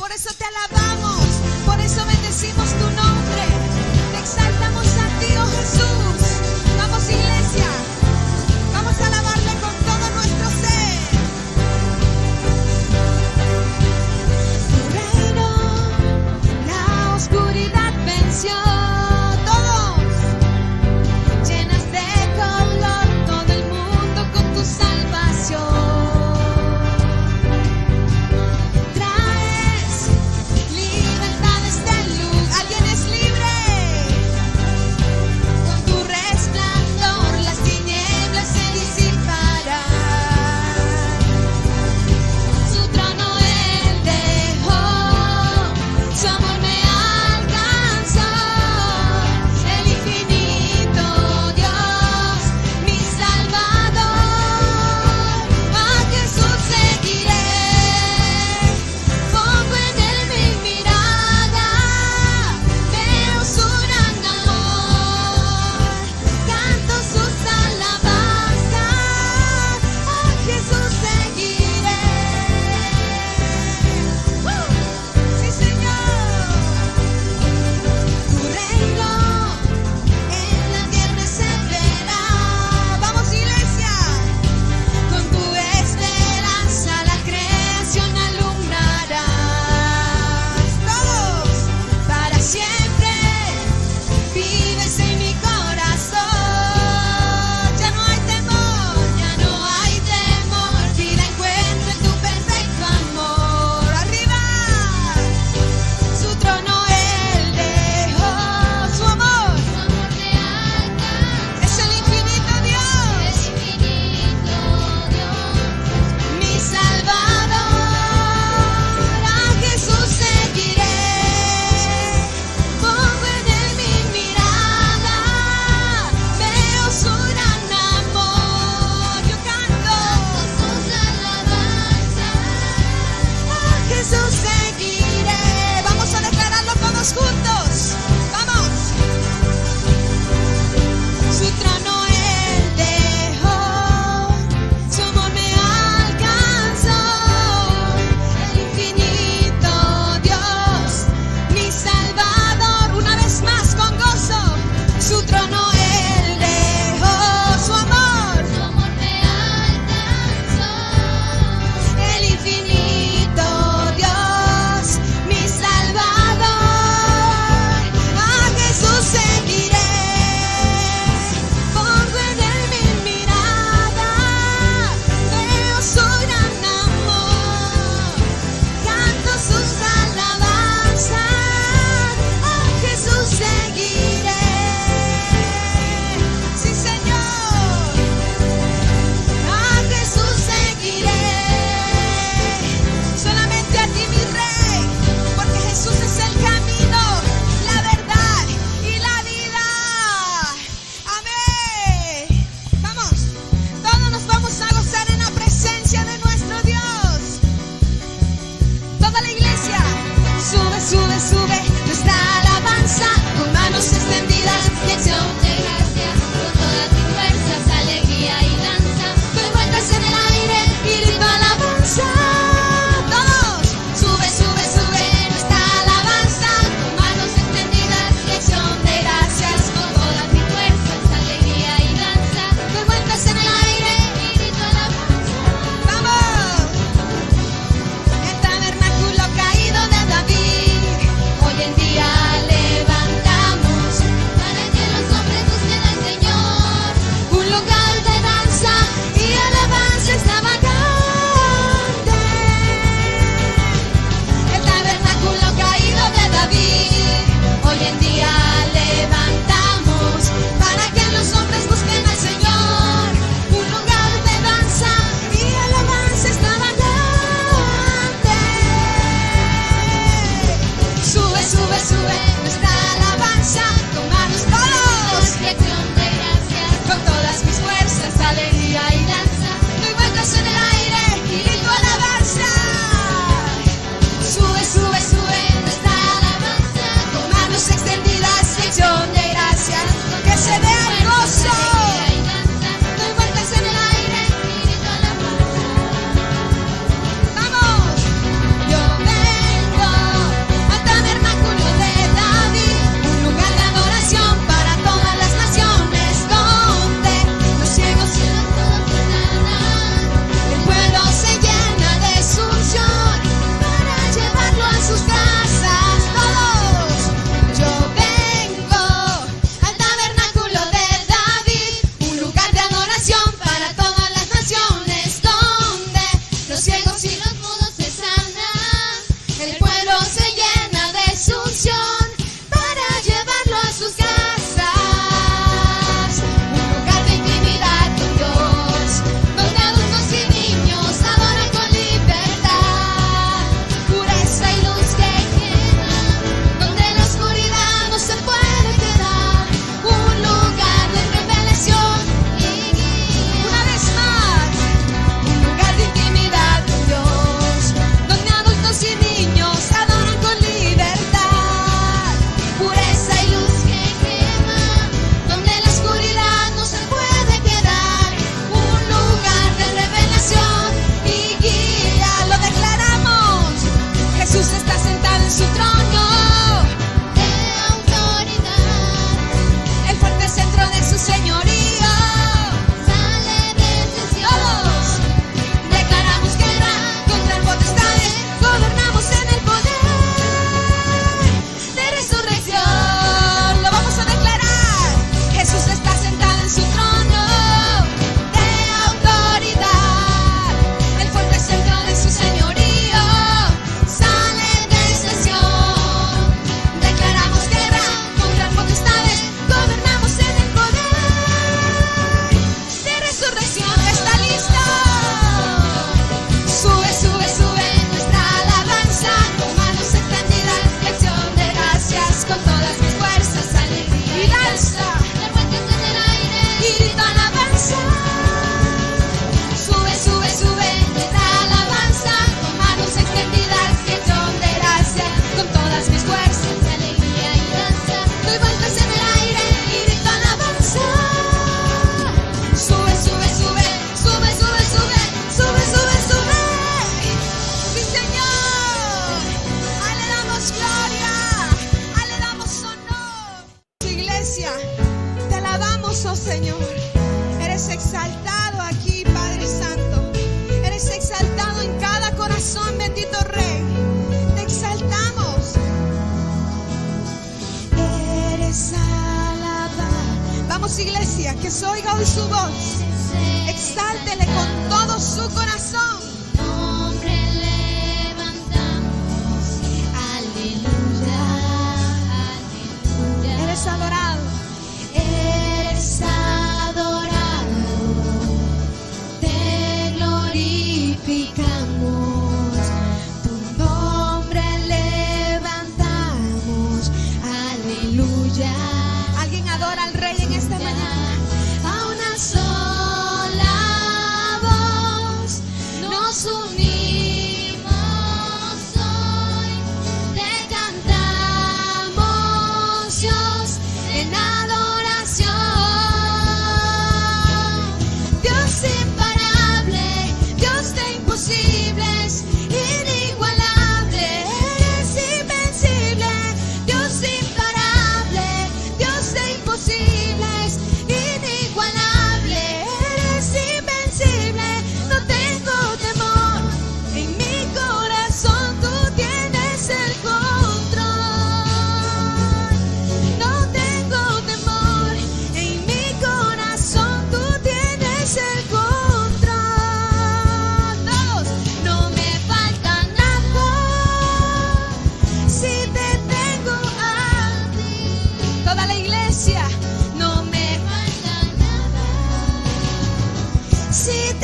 Por eso te alabamos, por eso bendecimos tu nombre. Te exaltamos a ti, oh Jesús. Vamos, iglesia, vamos a alabarle con todo nuestro ser. Tu reino, la oscuridad venció. Todos llenas de color, todo el mundo con tu salvación. Traes libertades de luz. Alguien es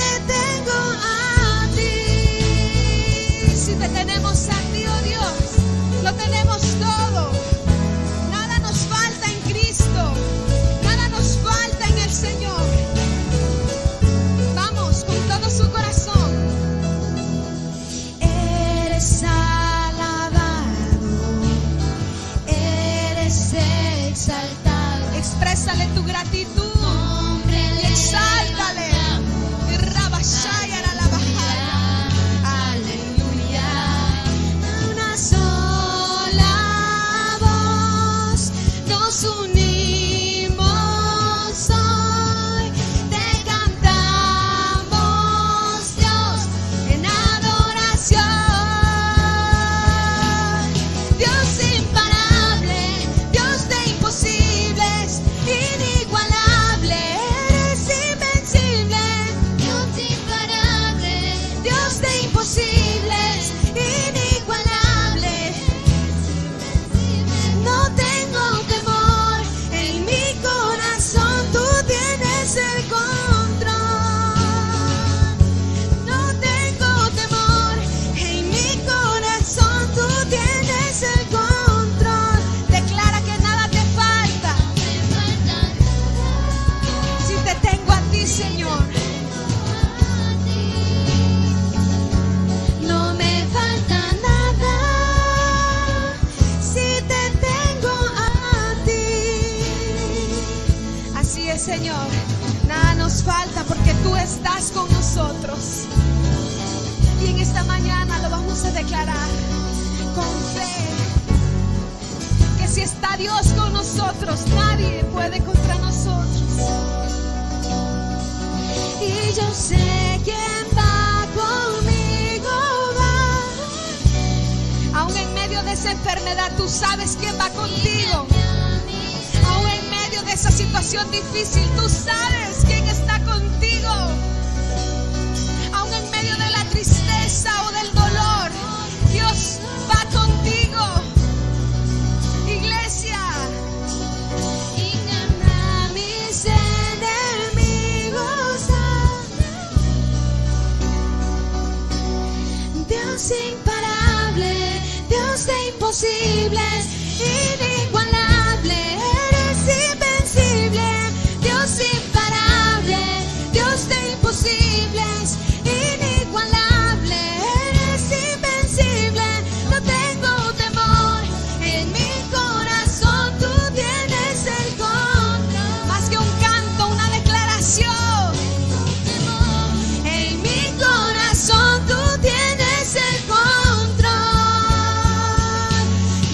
te tengo a ti. Si te tenemos a ti, oh Dios, lo tenemos todo. Nada nos falta en Cristo, nada nos falta en el Señor. Vamos con todo su corazón. Eres alabado, eres exaltado. Exprésale tu gratitud y exáltale. Y rabashaya la bajada. Aleluya. Una sola voz nos unimos hoy. Te cantamos, Dios, en adoración. Dios imparable, Dios de imposibles, inigualable, eres invencible. Dios imparable, Dios de imposibles, inigualable. No tengo temor, en mi corazón tú tienes el control. No tengo temor, en mi corazón tú tienes el control. Declara que nada te falta. Si te tengo a ti, Señor, no me falta nada. Si te tengo a ti. Así es, Señor, nada nos falta porque tú estás con nosotros. Y en esta mañana lo vamos a declarar con fe, que si está Dios con nosotros, nadie puede contra nosotros. Y yo sé quién va conmigo, va. Aún en medio de esa enfermedad, tú sabes quién va contigo. Aún en medio de esa situación difícil, tú sabes quién está contigo. Aún en medio de la tristeza o del dolor, Dios va contigo. Iglesia, y gana mis enemigos. Dios imparable, Dios de imposibles, inigualable, eres invencible. Dios imparable, Dios de imposibles, inigualable, eres invencible. No tengo temor, en mi corazón tú tienes el control. Más que un canto, una declaración. En mi corazón tú tienes el control.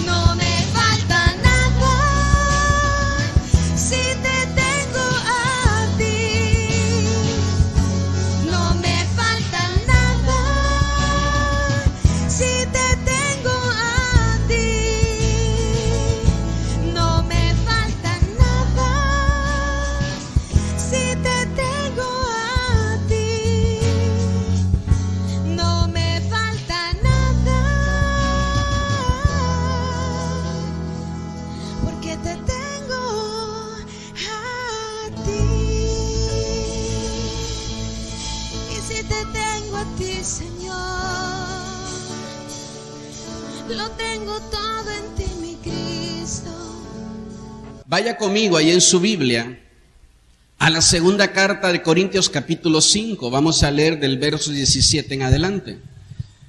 No me falta nada. Si te tengo a ti, no me falta nada. Si te tengo a ti, no me falta nada. Si te tengo a ti, no me falta nada. Porque te tengo a ti. Y si te tengo a ti, Señor, lo tengo todo en ti, mi Cristo. Vaya conmigo ahí en su Biblia a la segunda carta de Corintios capítulo 5. Vamos a leer del verso 17 en adelante.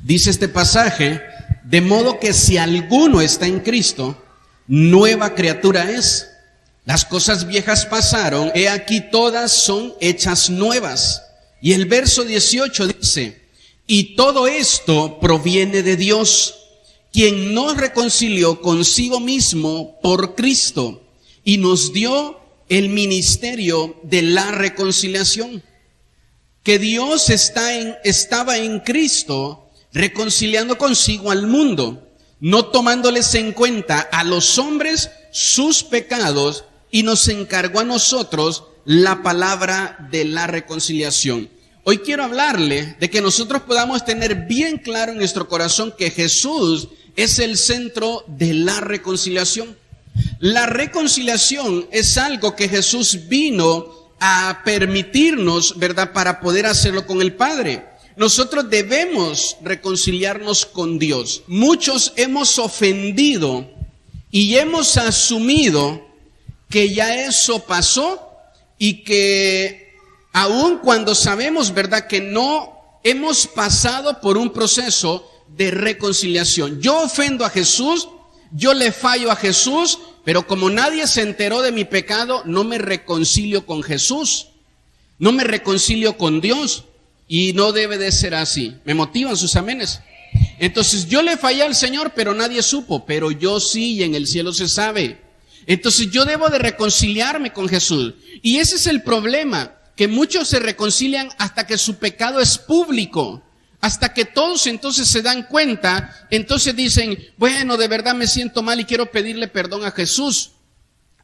Dice este pasaje: de modo que si alguno está en Cristo, nueva criatura es. Las cosas viejas pasaron, he aquí todas son hechas nuevas. Y el verso 18 dice: y todo esto proviene de Dios, quien nos reconcilió consigo mismo por Cristo y nos dio el ministerio de la reconciliación. Que Dios estaba en Cristo reconciliando consigo al mundo, no tomándoles en cuenta a los hombres sus pecados, y nos encargó a nosotros la palabra de la reconciliación. Hoy quiero hablarle de que nosotros podamos tener bien claro en nuestro corazón que Jesús es el centro de la reconciliación. La reconciliación es algo que Jesús vino a permitirnos, ¿verdad?, para poder hacerlo con el Padre. Nosotros debemos reconciliarnos con Dios. Muchos hemos ofendido y hemos asumido que ya eso pasó y que aun cuando sabemos, ¿verdad?, que no hemos pasado por un proceso de reconciliación. Yo ofendo a Jesús, yo le fallo a Jesús, pero como nadie se enteró de mi pecado, no me reconcilio con Jesús, no me reconcilio con Dios, y no debe de ser así. ¿Me motivan sus amenes? Entonces yo le fallé al Señor, pero nadie supo, pero yo sí, y en el cielo se sabe. Entonces yo debo de reconciliarme con Jesús. Y ese es el problema, que muchos se reconcilian hasta que su pecado es público, hasta que todos entonces se dan cuenta, entonces dicen, bueno, de verdad me siento mal y quiero pedirle perdón a Jesús.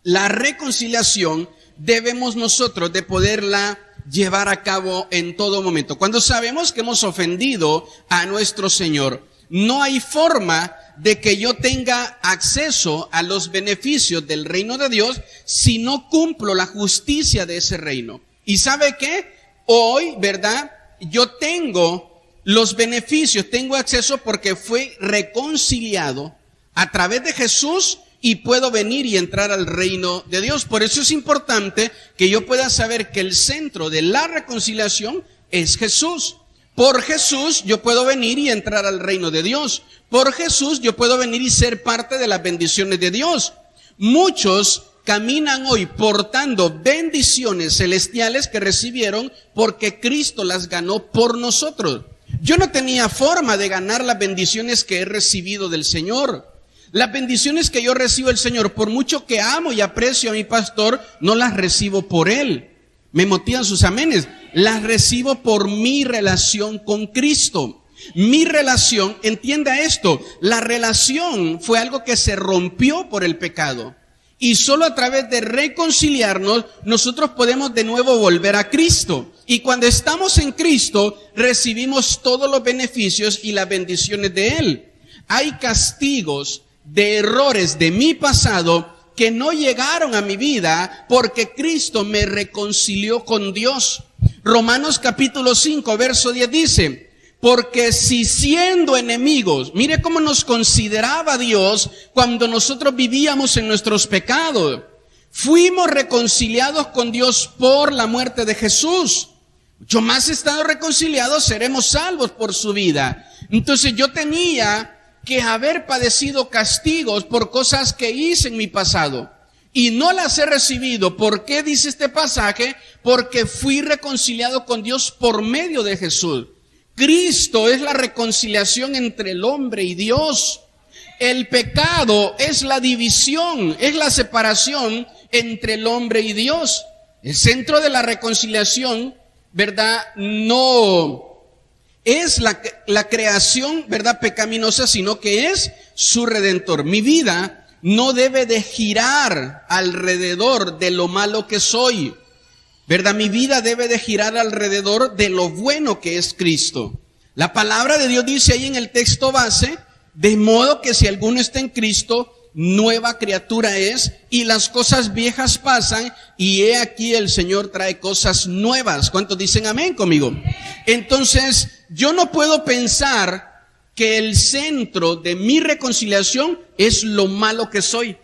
La reconciliación debemos nosotros de poderla llevar a cabo en todo momento. Cuando sabemos que hemos ofendido a nuestro Señor, no hay forma de que yo tenga acceso a los beneficios del reino de Dios si no cumplo la justicia de ese reino. ¿Y sabe qué? Hoy, ¿verdad?, yo tengo los beneficios, tengo acceso porque fui reconciliado a través de Jesús y puedo venir y entrar al reino de Dios. Por eso es importante que yo pueda saber que el centro de la reconciliación es Jesús. Por Jesús yo puedo venir y entrar al reino de Dios. Por Jesús yo puedo venir y ser parte de las bendiciones de Dios. Muchos caminan hoy portando bendiciones celestiales que recibieron porque Cristo las ganó por nosotros. Yo no tenía forma de ganar las bendiciones que he recibido del Señor. Las bendiciones que yo recibo del Señor, por mucho que amo y aprecio a mi pastor, no las recibo por él. Me motivan sus amenes. Las recibo por mi relación con Cristo. Mi relación, entienda esto, la relación fue algo que se rompió por el pecado. Y solo a través de reconciliarnos, nosotros podemos de nuevo volver a Cristo. Y cuando estamos en Cristo, recibimos todos los beneficios y las bendiciones de Él. Hay castigos de errores de mi pasado que no llegaron a mi vida porque Cristo me reconcilió con Dios. Romanos capítulo 5, verso 10 dice, porque si siendo enemigos, mire cómo nos consideraba Dios cuando nosotros vivíamos en nuestros pecados, fuimos reconciliados con Dios por la muerte de Jesús. Mucho más estando reconciliados, seremos salvos por su vida. Entonces yo tenía que haber padecido castigos por cosas que hice en mi pasado y no las he recibido. ¿Por qué dice este pasaje? Porque fui reconciliado con Dios por medio de Jesús. Cristo es la reconciliación entre el hombre y Dios. El pecado es la división, es la separación entre el hombre y Dios. El centro de la reconciliación, ¿verdad?, no es la creación, ¿verdad?, pecaminosa, sino que es su redentor. Mi vida no debe de girar alrededor de lo malo que soy, ¿verdad? Mi vida debe de girar alrededor de lo bueno que es Cristo. La palabra de Dios dice ahí en el texto base, de modo que si alguno está en Cristo, nueva criatura es, y las cosas viejas pasan, y he aquí el Señor trae cosas nuevas. ¿Cuántos dicen amén conmigo? Entonces, yo no puedo pensar que el centro de mi reconciliación es lo malo que soy.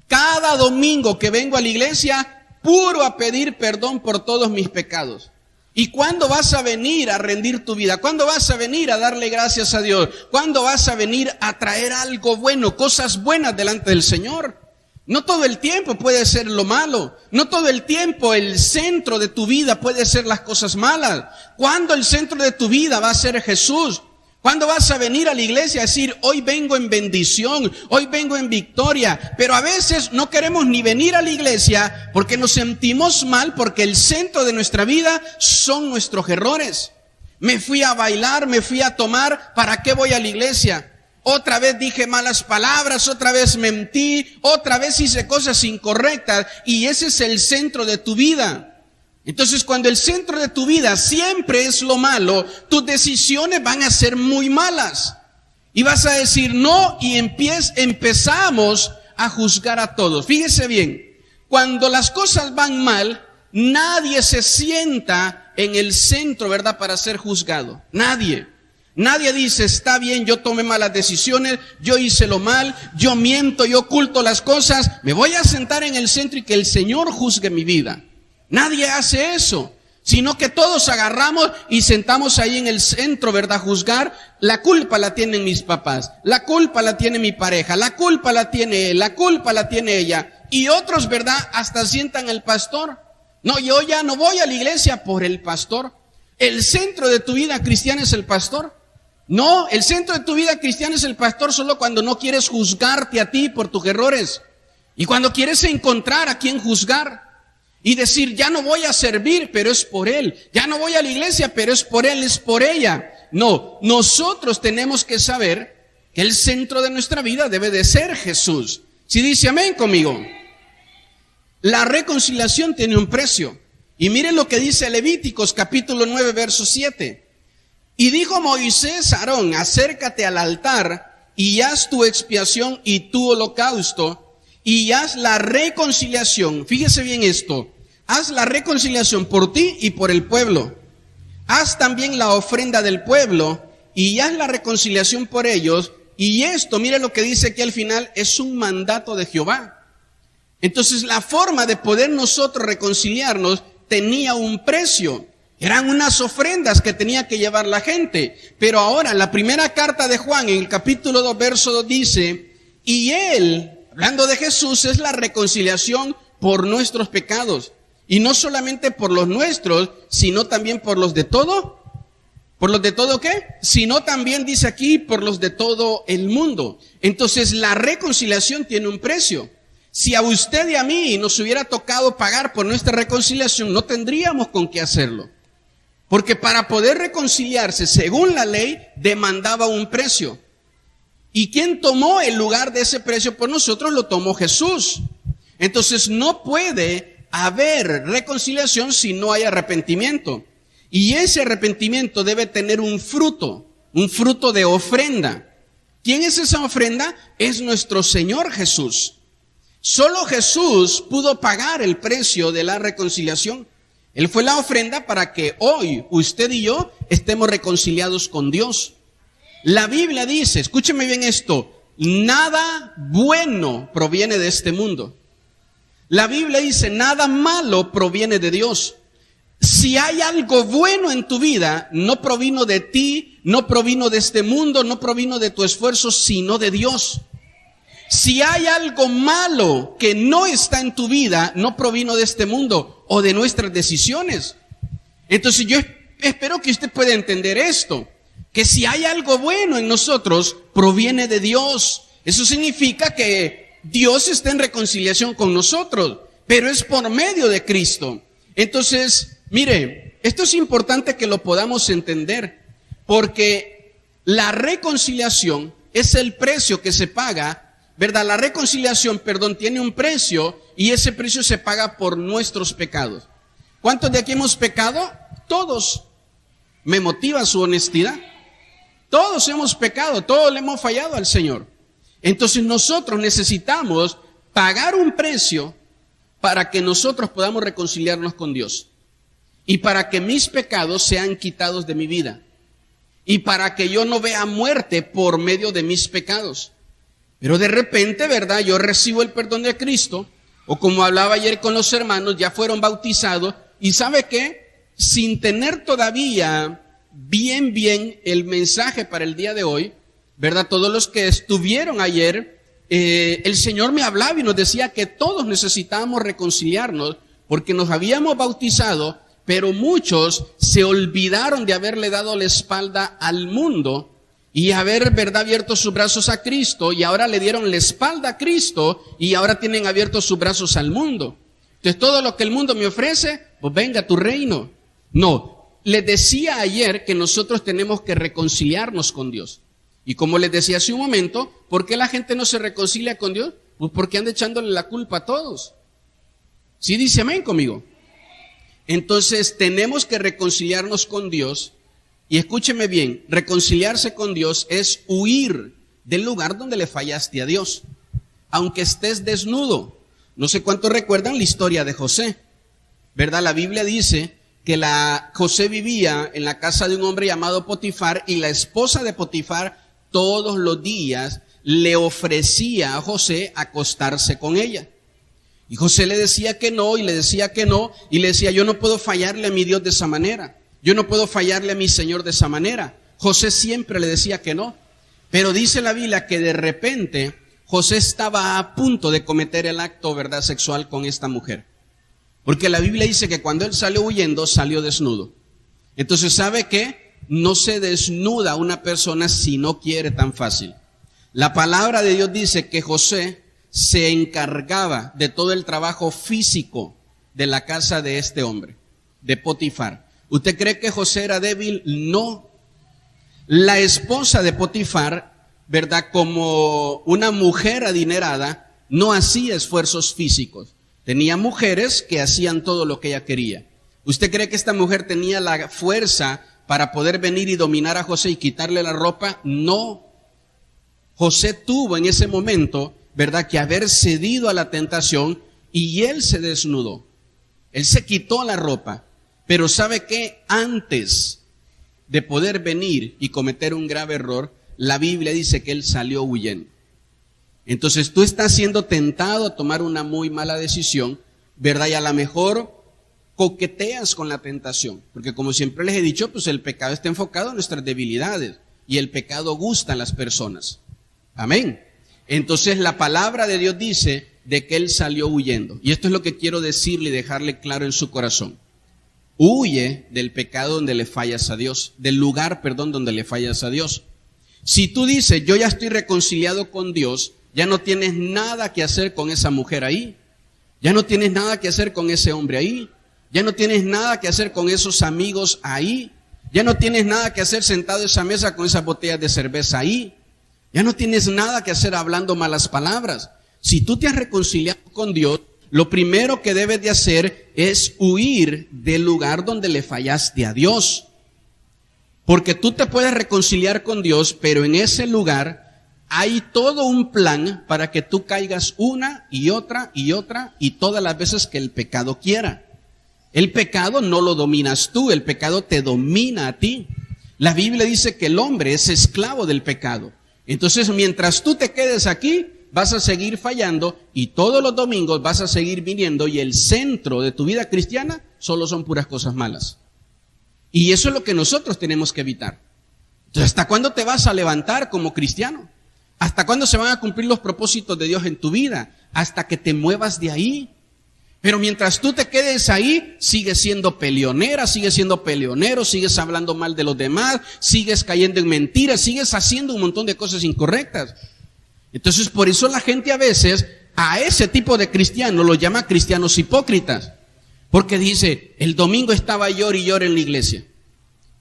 Cada domingo que vengo a la iglesia, puro a pedir perdón por todos mis pecados. ¿Y cuándo vas a venir a rendir tu vida? ¿Cuándo vas a venir a darle gracias a Dios? ¿Cuándo vas a venir a traer algo bueno, cosas buenas delante del Señor? No todo el tiempo puede ser lo malo. No todo el tiempo el centro de tu vida puede ser las cosas malas. ¿Cuándo el centro de tu vida va a ser Jesús? ¿Cuándo vas a venir a la iglesia a decir, hoy vengo en bendición, hoy vengo en victoria? Pero a veces no queremos ni venir a la iglesia porque nos sentimos mal, porque el centro de nuestra vida son nuestros errores. Me fui a bailar, me fui a tomar, ¿para qué voy a la iglesia? Otra vez dije malas palabras, otra vez mentí, otra vez hice cosas incorrectas, y ese es el centro de tu vida. Entonces, cuando el centro de tu vida siempre es lo malo, tus decisiones van a ser muy malas. Y vas a decir no, y empezamos a juzgar a todos. Fíjese bien, cuando las cosas van mal, nadie se sienta en el centro, ¿verdad?, para ser juzgado. Nadie. Nadie dice, está bien, yo tomé malas decisiones, yo hice lo mal, yo miento, yo oculto las cosas, me voy a sentar en el centro y que el Señor juzgue mi vida. Nadie hace eso, sino que todos agarramos y sentamos ahí en el centro, ¿verdad?, juzgar. La culpa la tienen mis papás, la culpa la tiene mi pareja, la culpa la tiene él, la culpa la tiene ella. Y otros, ¿verdad?, hasta sientan al pastor. No, yo ya no voy a la iglesia por el pastor. El centro de tu vida cristiana es el pastor. No, el centro de tu vida cristiana es el pastor solo cuando no quieres juzgarte a ti por tus errores. Y cuando quieres encontrar a quien juzgar. Y decir, ya no voy a servir, pero es por él. Ya no voy a la iglesia, pero es por él, es por ella. No, nosotros tenemos que saber que el centro de nuestra vida debe de ser Jesús. Si dice amén conmigo. La reconciliación tiene un precio. Y miren lo que dice Levíticos capítulo 9, verso 7. Y dijo Moisés a Aarón, acércate al altar y haz tu expiación y tu holocausto y haz la reconciliación. Fíjese bien esto. Haz la reconciliación por ti y por el pueblo. Haz también la ofrenda del pueblo y haz la reconciliación por ellos. Y esto, mire lo que dice aquí al final, es un mandato de Jehová. Entonces la forma de poder nosotros reconciliarnos tenía un precio. Eran unas ofrendas que tenía que llevar la gente. Pero ahora la primera carta de Juan en el capítulo 2, verso 2 dice, y él, hablando de Jesús, es la reconciliación por nuestros pecados. Y no solamente por los nuestros, sino también por los de todo. ¿Por los de todo qué? Sino también dice aquí, por los de todo el mundo. Entonces la reconciliación tiene un precio. Si a usted y a mí nos hubiera tocado pagar por nuestra reconciliación, no tendríamos con qué hacerlo. Porque para poder reconciliarse, según la ley, demandaba un precio. ¿Y quién tomó el lugar de ese precio por nosotros? Lo tomó Jesús. Entonces no puede haber reconciliación si no hay arrepentimiento. Y ese arrepentimiento debe tener un fruto de ofrenda. ¿Quién es esa ofrenda? Es nuestro Señor Jesús. Solo Jesús pudo pagar el precio de la reconciliación. Él fue la ofrenda para que hoy usted y yo estemos reconciliados con Dios. La Biblia dice, escúcheme bien esto, nada bueno proviene de este mundo. La Biblia dice, nada malo proviene de Dios. Si hay algo bueno en tu vida, no provino de ti, no provino de este mundo, no provino de tu esfuerzo, sino de Dios. Si hay algo malo que no está en tu vida, no provino de este mundo o de nuestras decisiones. Entonces yo espero que usted pueda entender esto, que si hay algo bueno en nosotros, proviene de Dios. Eso significa que Dios está en reconciliación con nosotros, pero es por medio de Cristo. Entonces, mire, esto es importante que lo podamos entender, porque la reconciliación es el precio que se paga, ¿verdad? La reconciliación, tiene un precio y ese precio se paga por nuestros pecados. ¿Cuántos de aquí hemos pecado? Todos. ¿Me motiva su honestidad? Todos hemos pecado, todos le hemos fallado al Señor. Entonces nosotros necesitamos pagar un precio para que nosotros podamos reconciliarnos con Dios. Y para que mis pecados sean quitados de mi vida. Y para que yo no vea muerte por medio de mis pecados. Pero de repente, ¿verdad? Yo recibo el perdón de Cristo, o como hablaba ayer con los hermanos, ya fueron bautizados, y ¿sabe qué? Sin tener todavía bien el mensaje para el día de hoy, ¿verdad? Todos los que estuvieron ayer, el Señor me hablaba y nos decía que todos necesitábamos reconciliarnos, porque nos habíamos bautizado, pero muchos se olvidaron de haberle dado la espalda al mundo, y haber, ¿verdad?, abierto sus brazos a Cristo, y ahora le dieron la espalda a Cristo, y ahora tienen abiertos sus brazos al mundo. Entonces todo lo que el mundo me ofrece, pues venga a tu reino. No, les decía ayer que nosotros tenemos que reconciliarnos con Dios. Y como les decía hace un momento, ¿por qué la gente no se reconcilia con Dios? Pues porque anda echándole la culpa a todos. ¿Sí dice amén conmigo? Entonces tenemos que reconciliarnos con Dios. Y escúcheme bien, reconciliarse con Dios es huir del lugar donde le fallaste a Dios, aunque estés desnudo. No sé cuántos recuerdan la historia de José. ¿verdad? La Biblia dice que José vivía en la casa de un hombre llamado Potifar, y la esposa de Potifar todos los días le ofrecía a José acostarse con ella. Y José le decía que no, y le decía que no, y le decía: yo no puedo fallarle a mi Dios de esa manera, yo no puedo fallarle a mi Señor de esa manera. José siempre le decía que no. Pero dice la Biblia que de repente José estaba a punto de cometer el acto, ¿verdad?, sexual con esta mujer. Porque la Biblia dice que cuando él salió huyendo, salió desnudo. Entonces, ¿sabe qué? No se desnuda una persona si no quiere tan fácil. La palabra de Dios dice que José se encargaba de todo el trabajo físico de la casa de este hombre, de Potifar. ¿Usted cree que José era débil? No. La esposa de Potifar, ¿verdad?, como una mujer adinerada, no hacía esfuerzos físicos. Tenía mujeres que hacían todo lo que ella quería. ¿Usted cree que esta mujer tenía la fuerza para poder venir y dominar a José y quitarle la ropa? No. José tuvo en ese momento, ¿verdad?, que haber cedido a la tentación, y él se desnudó. Él se quitó la ropa. Pero ¿sabe qué? Antes de poder venir y cometer un grave error, la Biblia dice que él salió huyendo. Entonces tú estás siendo tentado a tomar una muy mala decisión, ¿verdad? Y a lo mejor coqueteas con la tentación, porque como siempre les he dicho, pues el pecado está enfocado en nuestras debilidades, y el pecado gusta a las personas. Amén. Entonces la palabra de Dios dice de que él salió huyendo. Y esto es lo que quiero decirle y dejarle claro en su corazón. Huye del pecado donde le fallas a Dios, del lugar, donde le fallas a Dios. Si tú dices: yo ya estoy reconciliado con Dios, ya no tienes nada que hacer con esa mujer ahí, ya no tienes nada que hacer con ese hombre ahí, ya no tienes nada que hacer con esos amigos ahí, ya no tienes nada que hacer sentado en esa mesa con esas botellas de cerveza ahí, ya no tienes nada que hacer hablando malas palabras. Si tú te has reconciliado con Dios, lo primero que debes de hacer es huir del lugar donde le fallaste a Dios. Porque tú te puedes reconciliar con Dios, pero en ese lugar hay todo un plan para que tú caigas una y otra y todas las veces que el pecado quiera. El pecado no lo dominas tú, el pecado te domina a ti. La Biblia dice que el hombre es esclavo del pecado. Entonces, mientras tú te quedes aquí, vas a seguir fallando, y todos los domingos vas a seguir viniendo, y el centro de tu vida cristiana solo son puras cosas malas. Y eso es lo que nosotros tenemos que evitar. Entonces, ¿hasta cuándo te vas a levantar como cristiano? ¿Hasta cuándo se van a cumplir los propósitos de Dios en tu vida? Hasta que te muevas de ahí. Pero mientras tú te quedes ahí, sigues siendo peleonera, sigues siendo peleonero, sigues hablando mal de los demás, sigues cayendo en mentiras, sigues haciendo un montón de cosas incorrectas. Entonces, por eso la gente a veces a ese tipo de cristianos lo llama cristianos hipócritas. Porque dice: el domingo estaba llor y llor en la iglesia.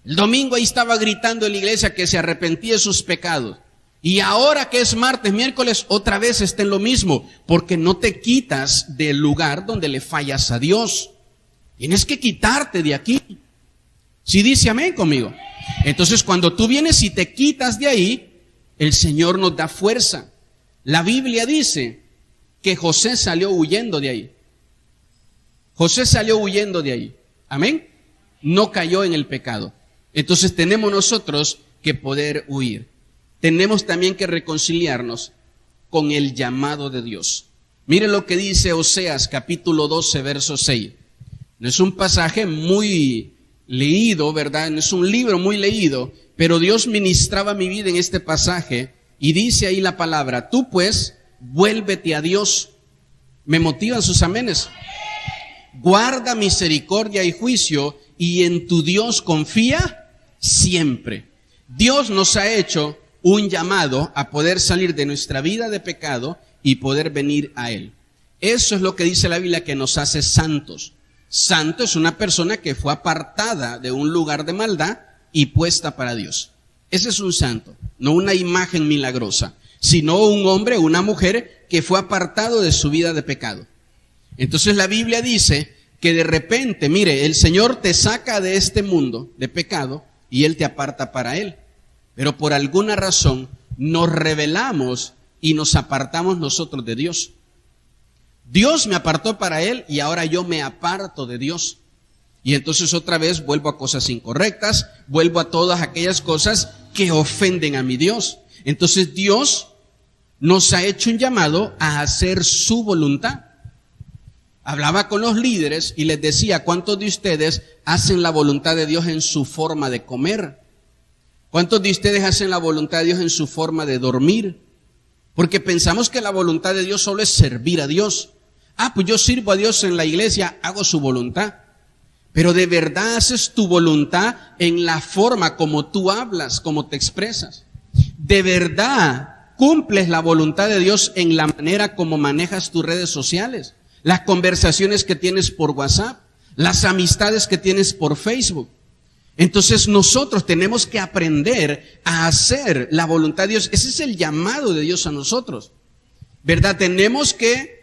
El domingo ahí estaba gritando en la iglesia que se arrepentía de sus pecados. Y ahora que es martes, miércoles, otra vez está en lo mismo. Porque no te quitas del lugar donde le fallas a Dios. Tienes que quitarte de aquí. ¿Sí dice amén conmigo? Entonces, cuando tú vienes y te quitas de ahí, el Señor nos da fuerza. La Biblia dice que José salió huyendo de ahí. José salió huyendo de ahí. Amén. No cayó en el pecado. Entonces tenemos nosotros que poder huir. Tenemos también que reconciliarnos con el llamado de Dios. Mire lo que dice Oseas capítulo 12, verso 6. No es un pasaje muy leído, ¿verdad? No es un libro muy leído, pero Dios ministraba mi vida en este pasaje. Y dice ahí la palabra: tú pues, vuélvete a Dios. ¿Me motivan sus amenes? Guarda misericordia y juicio, y en tu Dios confía siempre. Dios nos ha hecho un llamado a poder salir de nuestra vida de pecado y poder venir a Él. Eso es lo que dice la Biblia que nos hace santos. Santo es una persona que fue apartada de un lugar de maldad y puesta para Dios. Ese es un santo, no una imagen milagrosa, sino un hombre o una mujer que fue apartado de su vida de pecado. Entonces la Biblia dice que de repente, mire, el Señor te saca de este mundo de pecado y Él te aparta para Él. Pero por alguna razón nos rebelamos y nos apartamos nosotros de Dios. Dios me apartó para Él y ahora yo me aparto de Dios. Y entonces otra vez vuelvo a cosas incorrectas, vuelvo a todas aquellas cosas que ofenden a mi Dios. Entonces Dios nos ha hecho un llamado a hacer su voluntad. Hablaba con los líderes y les decía, ¿cuántos de ustedes hacen la voluntad de Dios en su forma de comer? ¿Cuántos de ustedes hacen la voluntad de Dios en su forma de dormir? Porque pensamos que la voluntad de Dios solo es servir a Dios. Pues yo sirvo a Dios en la iglesia, hago su voluntad. Pero de verdad haces tu voluntad en la forma como tú hablas, como te expresas. De verdad cumples la voluntad de Dios en la manera como manejas tus redes sociales, las conversaciones que tienes por WhatsApp, las amistades que tienes por Facebook. Entonces nosotros tenemos que aprender a hacer la voluntad de Dios. Ese es el llamado de Dios a nosotros, ¿verdad? Tenemos que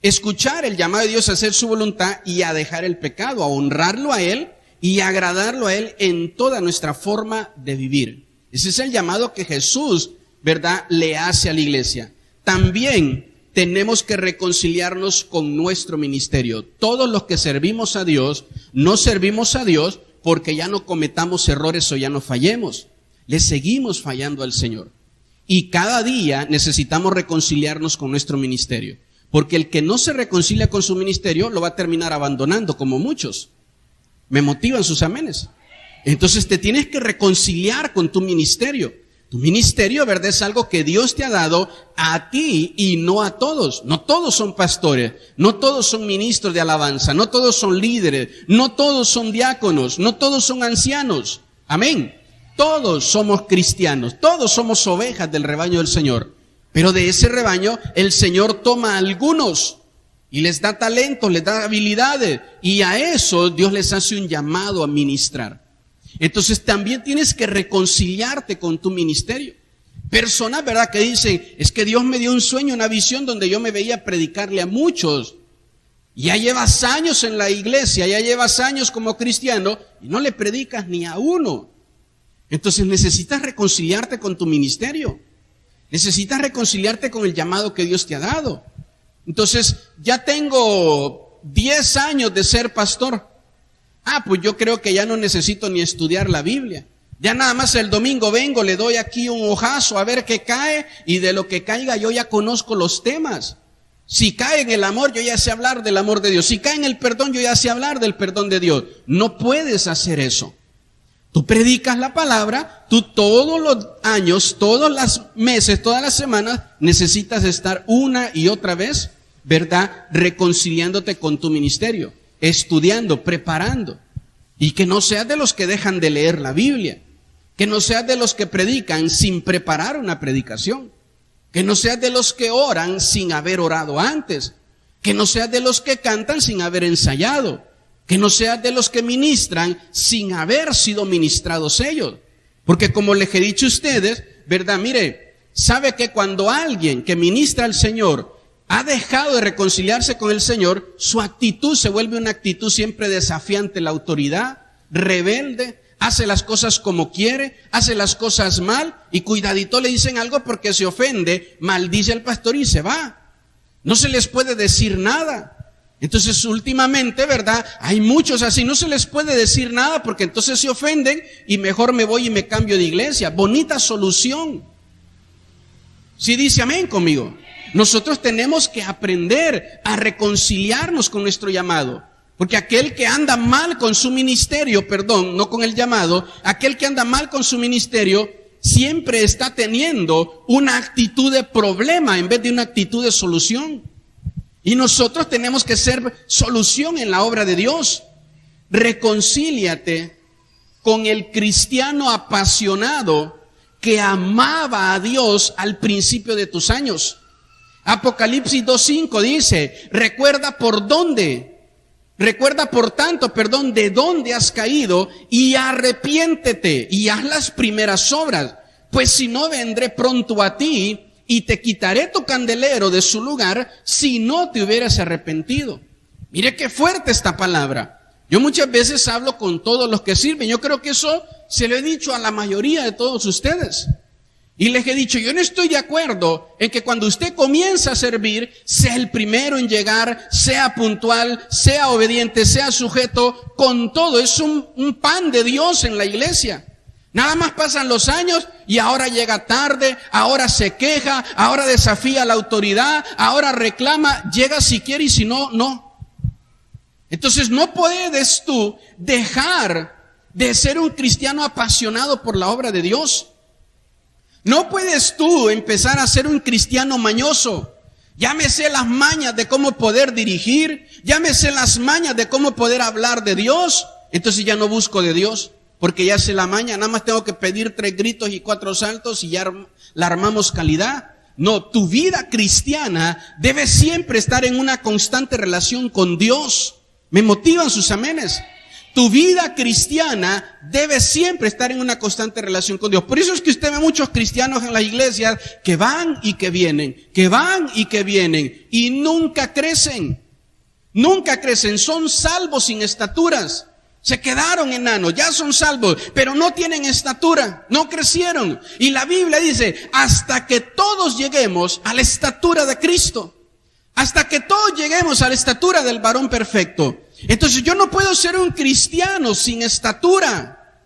escuchar el llamado de Dios a hacer su voluntad y a dejar el pecado, a honrarlo a Él y a agradarlo a Él en toda nuestra forma de vivir. Ese es el llamado que Jesús, ¿verdad?, le hace a la iglesia. También tenemos que reconciliarnos con nuestro ministerio. Todos los que servimos a Dios, no servimos a Dios porque ya no cometamos errores o ya no fallemos. Le seguimos fallando al Señor. Y cada día necesitamos reconciliarnos con nuestro ministerio. Porque el que no se reconcilia con su ministerio lo va a terminar abandonando, como muchos. Me motivan sus amenes. Entonces te tienes que reconciliar con tu ministerio. Tu ministerio, ¿verdad?, es algo que Dios te ha dado a ti y no a todos. No todos son pastores, no todos son ministros de alabanza, no todos son líderes, no todos son diáconos, no todos son ancianos. Amén. Todos somos cristianos, todos somos ovejas del rebaño del Señor. Pero de ese rebaño el Señor toma a algunos y les da talento, les da habilidades, y a eso Dios les hace un llamado a ministrar. Entonces también tienes que reconciliarte con tu ministerio. Personas, ¿verdad?, que dicen, es que Dios me dio un sueño, una visión donde yo me veía predicarle a muchos. Ya llevas años en la iglesia, ya llevas años como cristiano y no le predicas ni a uno. Entonces necesitas reconciliarte con tu ministerio. Necesitas reconciliarte con el llamado que Dios te ha dado. Entonces, ya tengo 10 años de ser pastor. Pues yo creo que ya no necesito ni estudiar la Biblia. Ya nada más el domingo vengo, le doy aquí un hojazo a ver qué cae, y de lo que caiga yo ya conozco los temas. Si cae en el amor, yo ya sé hablar del amor de Dios. Si cae en el perdón, yo ya sé hablar del perdón de Dios. No puedes hacer eso. Tú predicas la palabra, tú todos los años, todos los meses, todas las semanas, necesitas estar una y otra vez, ¿verdad?, reconciliándote con tu ministerio, estudiando, preparando. Y que no seas de los que dejan de leer la Biblia, que no seas de los que predican sin preparar una predicación, que no seas de los que oran sin haber orado antes, que no seas de los que cantan sin haber ensayado, que no seas de los que ministran sin haber sido ministrados ellos. Porque como les he dicho a ustedes, ¿verdad? Mire, sabe que cuando alguien que ministra al Señor ha dejado de reconciliarse con el Señor, su actitud se vuelve una actitud siempre desafiante a la autoridad, rebelde, hace las cosas como quiere, hace las cosas mal, y cuidadito le dicen algo porque se ofende, maldice al pastor y se va. No se les puede decir nada. Entonces últimamente, ¿verdad?, hay muchos así, no se les puede decir nada porque entonces se ofenden y mejor me voy y me cambio de iglesia. Bonita solución. ¿Sí dice amén conmigo? Nosotros tenemos que aprender a reconciliarnos con nuestro llamado. Porque aquel que anda mal con su ministerio, no con el llamado, aquel que anda mal con su ministerio siempre está teniendo una actitud de problema en vez de una actitud de solución. Y nosotros tenemos que ser solución en la obra de Dios. Reconcíliate con el cristiano apasionado que amaba a Dios al principio de tus años. Apocalipsis 2:5 dice, recuerda por tanto, de dónde has caído, y arrepiéntete y haz las primeras obras, pues si no vendré pronto a ti y te quitaré tu candelero de su lugar si no te hubieras arrepentido. Mire qué fuerte esta palabra. Yo muchas veces hablo con todos los que sirven. Yo creo que eso se lo he dicho a la mayoría de todos ustedes. Y les he dicho, yo no estoy de acuerdo en que cuando usted comienza a servir, sea el primero en llegar, sea puntual, sea obediente, sea sujeto, con todo. Es un pan de Dios en la iglesia. Nada más pasan los años y ahora llega tarde, ahora se queja, ahora desafía a la autoridad, ahora reclama, llega si quiere y si no, no. Entonces no puedes tú dejar de ser un cristiano apasionado por la obra de Dios. No puedes tú empezar a ser un cristiano mañoso. Ya me sé las mañas de cómo poder dirigir, ya me sé las mañas de cómo poder hablar de Dios, entonces ya no busco de Dios. Porque ya sé la maña, nada más tengo que pedir 3 gritos y 4 saltos y ya la armamos calidad. No, tu vida cristiana debe siempre estar en una constante relación con Dios. Me motivan sus amenes. Tu vida cristiana debe siempre estar en una constante relación con Dios. Por eso es que usted ve muchos cristianos en las iglesias que van y que vienen, y nunca crecen. Nunca crecen, son salvos sin estaturas. Se quedaron enanos, ya son salvos, pero no tienen estatura, no crecieron. Y la Biblia dice, hasta que todos lleguemos a la estatura de Cristo, hasta que todos lleguemos a la estatura del varón perfecto. Entonces yo no puedo ser un cristiano sin estatura.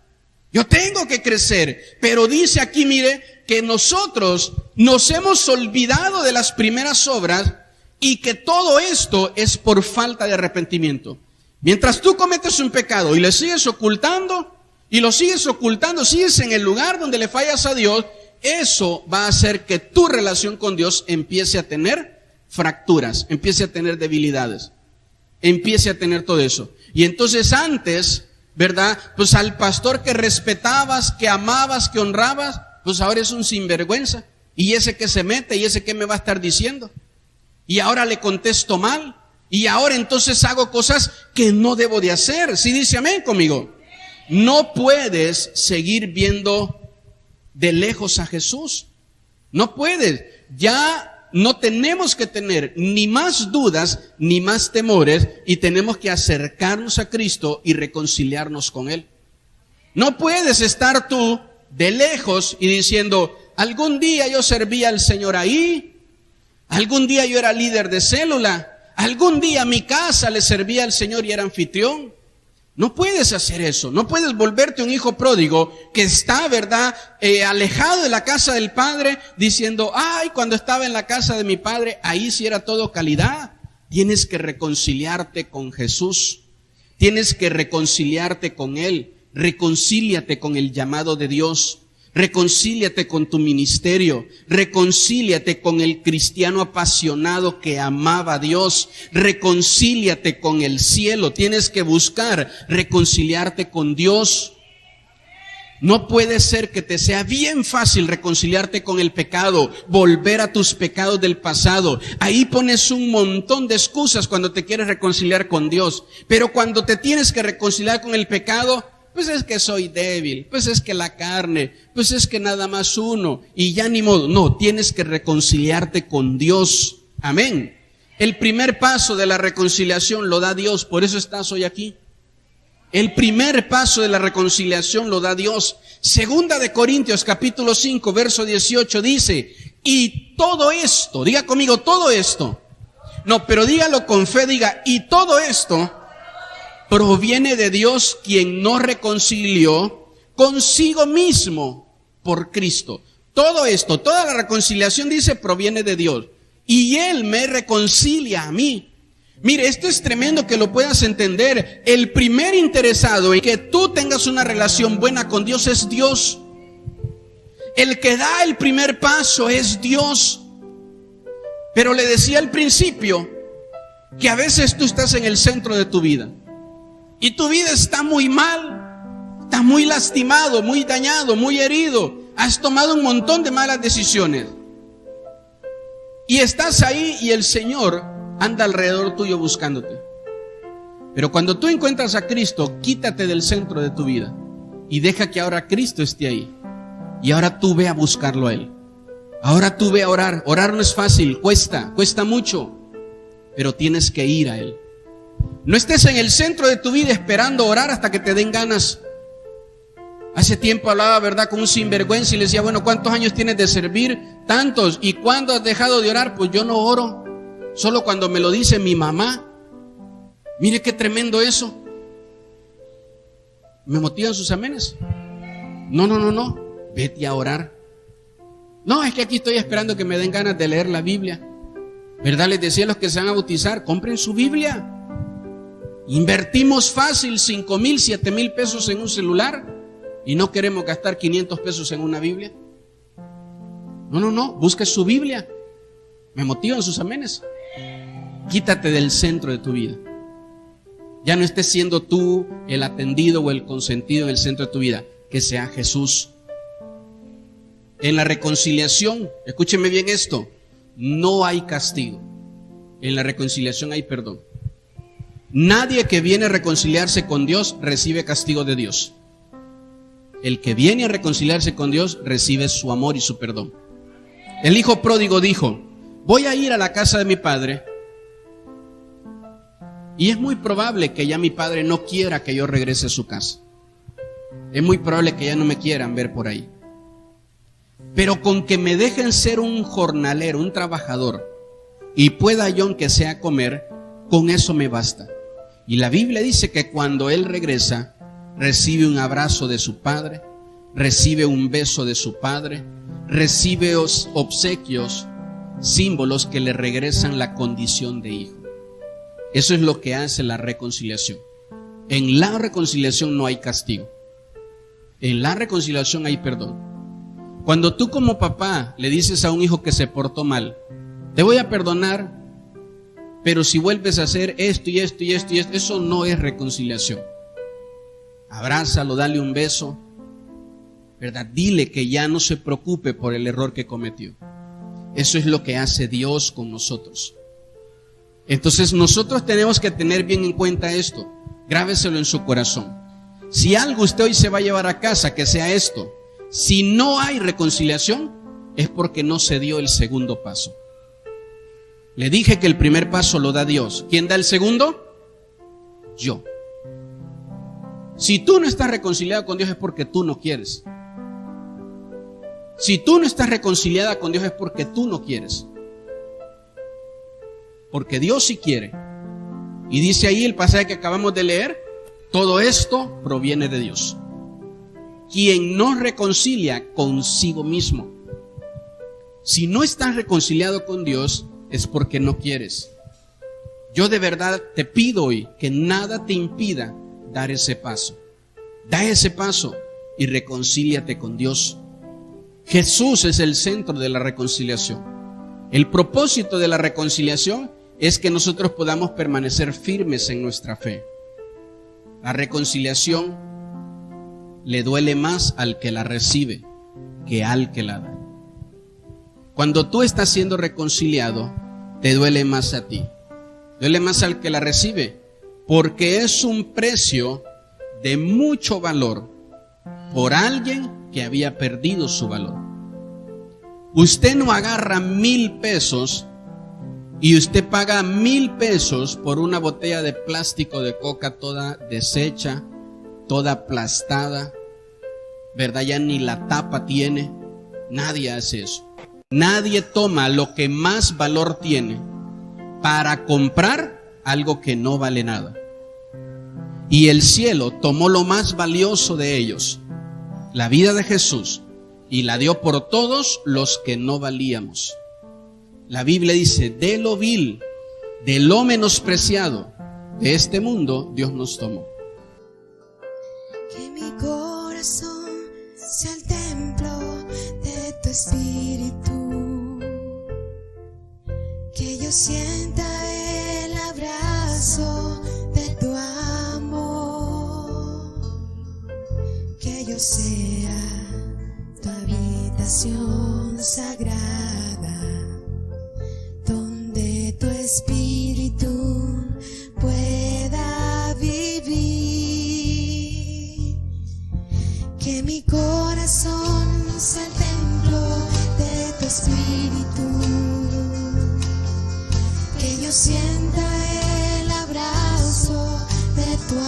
Yo tengo que crecer. Pero dice aquí, mire, que nosotros nos hemos olvidado de las primeras obras y que todo esto es por falta de arrepentimiento. Mientras tú cometes un pecado y lo sigues ocultando, sigues en el lugar donde le fallas a Dios, eso va a hacer que tu relación con Dios empiece a tener fracturas, empiece a tener debilidades, empiece a tener todo eso. Y entonces antes, ¿verdad? Pues al pastor que respetabas, que amabas, que honrabas, pues ahora es un sinvergüenza. Y ese que se mete, y ese que me va a estar diciendo. Y ahora le contesto mal. Y ahora entonces hago cosas que no debo de hacer. ¿Sí dice amén conmigo? No puedes seguir viendo de lejos a Jesús. No puedes. Ya no tenemos que tener ni más dudas ni más temores y tenemos que acercarnos a Cristo y reconciliarnos con Él. No puedes estar tú de lejos y diciendo, algún día yo servía al Señor ahí, algún día yo era líder de célula, algún día mi casa le servía al Señor y era anfitrión. No puedes hacer eso. No puedes volverte un hijo pródigo que está, ¿verdad?, alejado de la casa del Padre, diciendo, ay, cuando estaba en la casa de mi Padre, ahí sí era todo calidad. Tienes que reconciliarte con Jesús. Tienes que reconciliarte con Él. Reconcíliate con el llamado de Dios. Reconcíliate con tu ministerio, reconcíliate con el cristiano apasionado que amaba a Dios, reconcíliate con el cielo, tienes que buscar reconciliarte con Dios. No puede ser que te sea bien fácil reconciliarte con el pecado, volver a tus pecados del pasado. Ahí pones un montón de excusas cuando te quieres reconciliar con Dios, pero cuando te tienes que reconciliar con el pecado, pues es que soy débil, pues es que la carne, pues es que nada más uno, y ya ni modo. No, tienes que reconciliarte con Dios. Amén. El primer paso de la reconciliación lo da Dios, por eso estás hoy aquí. El primer paso de la reconciliación lo da Dios. Segunda de Corintios capítulo 5, verso 18 dice, y todo esto, diga conmigo, todo esto. No, pero dígalo con fe, diga, y todo esto proviene de Dios, quien nos reconcilió consigo mismo por Cristo. Todo esto, toda la reconciliación, dice, proviene de Dios. Y Él me reconcilia a mí. Mire, esto es tremendo que lo puedas entender. El primer interesado en que tú tengas una relación buena con Dios es Dios. El que da el primer paso es Dios. Pero le decía al principio que a veces tú estás en el centro de tu vida. Y tu vida está muy mal, está muy lastimado, muy dañado, muy herido. Has tomado un montón de malas decisiones. Y estás ahí y el Señor anda alrededor tuyo buscándote. Pero cuando tú encuentras a Cristo, quítate del centro de tu vida y deja que ahora Cristo esté ahí. Y ahora tú ve a buscarlo a Él. Ahora tú ve a orar. Orar no es fácil, cuesta mucho, pero tienes que ir a Él. No estés en el centro de tu vida esperando orar hasta que te den ganas. Hace tiempo hablaba, ¿verdad?, con un sinvergüenza y le decía, bueno, ¿cuántos años tienes de servir? Tantos. ¿Y cuándo has dejado de orar? Pues yo no oro, solo cuando me lo dice mi mamá. Mire qué tremendo eso. ¿Me motivan sus amenes? No, vete a orar. No, es que aquí estoy esperando que me den ganas de leer la Biblia. ¿Verdad? Les decía a los que se van a bautizar, compren su Biblia. Invertimos fácil 5,000, 7,000 pesos en un celular y no queremos gastar 500 pesos en una Biblia. No, busque su Biblia. ¿Me motivan sus amenes? Quítate del centro de tu vida. Ya no estés siendo tú el atendido o el consentido en el centro de tu vida. Que sea Jesús. En la reconciliación, escúcheme bien esto, no hay castigo. En la reconciliación hay perdón. Nadie que viene a reconciliarse con Dios recibe castigo de Dios. El que viene a reconciliarse con Dios recibe su amor y su perdón. El hijo pródigo dijo, voy a ir a la casa de mi padre. Y es muy probable que ya mi padre no quiera que yo regrese a su casa. Es muy probable que ya no me quieran ver por ahí. Pero con que me dejen ser un jornalero, un trabajador, y pueda yo aunque sea comer, con eso me basta. Y la Biblia dice que cuando él regresa, recibe un abrazo de su padre, recibe un beso de su padre, recibe obsequios, símbolos que le regresan la condición de hijo. Eso es lo que hace la reconciliación. En la reconciliación no hay castigo. En la reconciliación hay perdón. Cuando tú como papá le dices a un hijo que se portó mal, te voy a perdonar, pero si vuelves a hacer esto y esto y esto y esto, eso no es reconciliación. Abrázalo, dale un beso, ¿verdad? Dile que ya no se preocupe por el error que cometió. Eso es lo que hace Dios con nosotros. Entonces nosotros tenemos que tener bien en cuenta esto. Grábeselo en su corazón. Si algo usted hoy se va a llevar a casa, que sea esto. Si no hay reconciliación, es porque no se dio el segundo paso. Le dije que el primer paso lo da Dios. ¿Quién da el segundo? Yo. Si tú no estás reconciliado con Dios es porque tú no quieres. Si tú no estás reconciliada con Dios es porque tú no quieres. Porque Dios sí quiere. Y dice ahí el pasaje que acabamos de leer, todo esto proviene de Dios. Quien no reconcilia consigo mismo. Si no estás reconciliado con Dios es porque no quieres. Yo de verdad te pido hoy que nada te impida dar ese paso. Da ese paso y reconcíliate con Dios. Jesús es el centro de la reconciliación. El propósito de la reconciliación es que nosotros podamos permanecer firmes en nuestra fe. La reconciliación le duele más al que la recibe que al que la da. Cuando tú estás siendo reconciliado, te duele más a ti. Duele más al que la recibe, porque es un precio de mucho valor por alguien que había perdido su valor. Usted no agarra 1,000 pesos y usted paga 1,000 pesos por una botella de plástico de coca toda deshecha, toda aplastada, ¿verdad? Ya ni la tapa tiene. Nadie hace eso. Nadie toma lo que más valor tiene para comprar algo que no vale nada. Y el cielo tomó lo más valioso de ellos, la vida de Jesús, y la dio por todos los que no valíamos. La Biblia dice, de lo vil, de lo menospreciado de este mundo, Dios nos tomó. Que mi corazón sea el templo de tu espíritu, que yo sienta el abrazo de tu amor, que yo sea tu habitación sagrada, donde tu espíritu pueda vivir. Que mi corazón sea el templo de tu espíritu, que yo sienta el abrazo de tu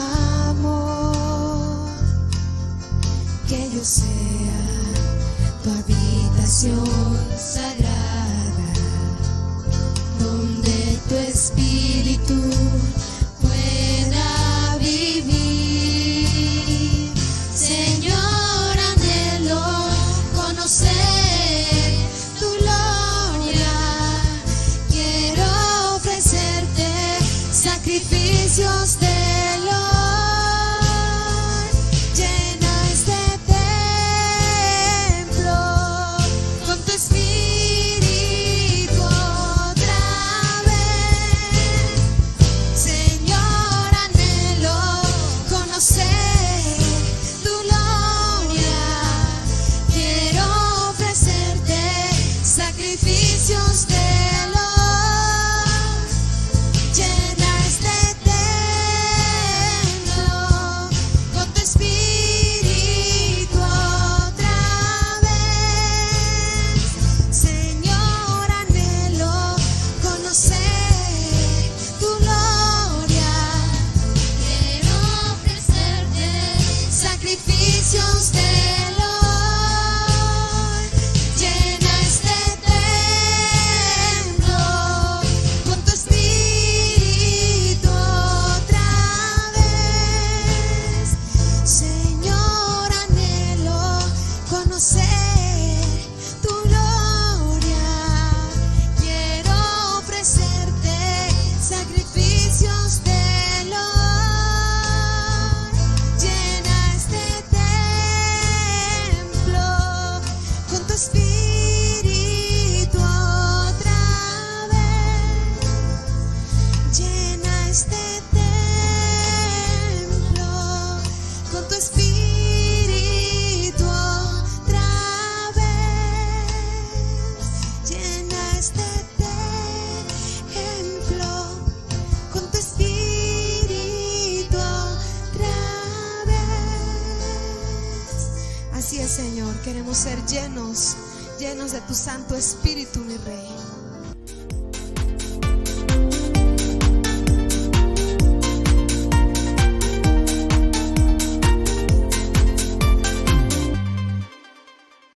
amor, que sea tu habitación sagrada, donde tu espíritu pueda vivir. Señor, anhelo conocer tu gloria. Quiero ofrecerte sacrificios de Señor, queremos ser llenos de tu Santo Espíritu, mi Rey.